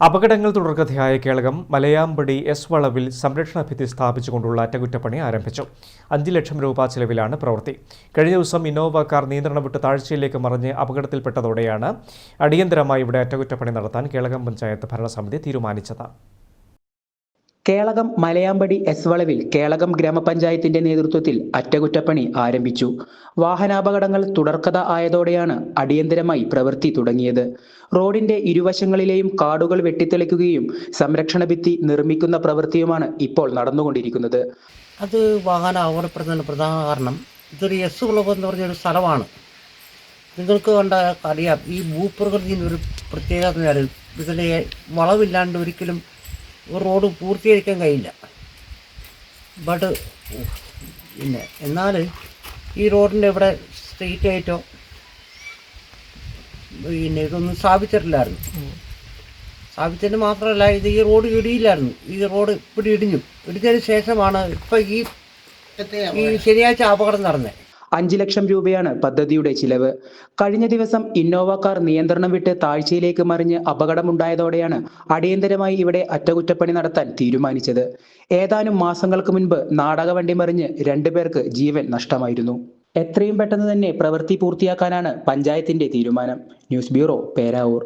അപകടങ്ങൾ തുടർക്കഥയായ കേളകം മലയാമ്പടി എസ് വളവിൽ സംരക്ഷണ ഭിത്തി സ്ഥാപിച്ചുകൊണ്ടുള്ള അറ്റകുറ്റപ്പണി ആരംഭിച്ചു. 5 ലക്ഷം രൂപ ചെലവിലാണ് പ്രവൃത്തി. കഴിഞ്ഞ ദിവസം ഇന്നോവ കാർ നിയന്ത്രണം വിട്ട് താഴ്ചയിലേക്ക് മറിഞ്ഞ് അപകടത്തിൽപ്പെട്ടതോടെയാണ് അടിയന്തരമായി ഇവിടെ അറ്റകുറ്റപ്പണി നടത്താൻ കേളകം പഞ്ചായത്ത് ഭരണസമിതി തീരുമാനിച്ചത്. കേളകം മലയാമ്പടി എസ് വളവിൽ കേളകം ഗ്രാമപഞ്ചായത്തിന്റെ നേതൃത്വത്തിൽ അറ്റകുറ്റപ്പണി ആരംഭിച്ചു. വാഹനാപകടങ്ങൾ തുടർക്കഥ ആയതോടെയാണ് അടിയന്തരമായി പ്രവൃത്തി തുടങ്ങിയത്. റോഡിന്റെ ഇരുവശങ്ങളിലെയും കാടുകൾ വെട്ടിത്തെളിക്കുകയും സംരക്ഷണ ഭിത്തി നിർമ്മിക്കുന്ന പ്രവൃത്തിയുമാണ് ഇപ്പോൾ നടന്നുകൊണ്ടിരിക്കുന്നത്. അത് വാഹന അപകടപ്പെടുന്നതിന് പ്രധാന കാരണം ഇതൊരു എസ് വളവ് എന്ന് പറഞ്ഞൊരു സ്ഥലമാണ്. നിങ്ങൾക്ക് അറിയാം, ഈ ഭൂപ്രകൃതിയിൽ ഒരു പ്രത്യേകത ഇതിലെ വളവില്ലാണ്ട് ഒരിക്കലും ഒരു റോഡ് പൂർത്തീകരിക്കാൻ കഴിയില്ല. എന്നാൽ ഈ റോഡിൻ്റെ ഇവിടെ സ്ട്രീറ്റ് ആയിട്ടോ ഇതൊന്നും സ്ഥാപിച്ചിട്ടില്ലായിരുന്നു. സ്ഥാപിച്ചതിന് മാത്രമല്ല, ഇത് ഈ റോഡ് ഇടിയില്ലായിരുന്നു. ഈ റോഡ് ഇവിടെ ഇടിഞ്ഞതിന് ശേഷമാണ് ഇപ്പം ഈ ശനിയാഴ്ച അപകടം നടന്നത്. 5 ലക്ഷം രൂപയാണ് പദ്ധതിയുടെ ചിലവ്. കഴിഞ്ഞ ദിവസം ഇന്നോവ കാർ നിയന്ത്രണം വിട്ട് താഴ്ചയിലേക്ക് മറിഞ്ഞ് അപകടമുണ്ടായതോടെയാണ് അടിയന്തരമായി ഇവിടെ അറ്റകുറ്റപ്പണി നടത്താൻ തീരുമാനിച്ചത്. ഏതാനും മാസങ്ങൾക്ക് മുൻപ് നാടകവണ്ടി മറിഞ്ഞ് 2 പേർക്ക് ജീവൻ നഷ്ടമായിരുന്നു. എത്രയും പെട്ടെന്ന് തന്നെ പ്രവൃത്തി പൂർത്തിയാക്കാനാണ് പഞ്ചായത്തിന്റെ തീരുമാനം. News bureau, Peravoor.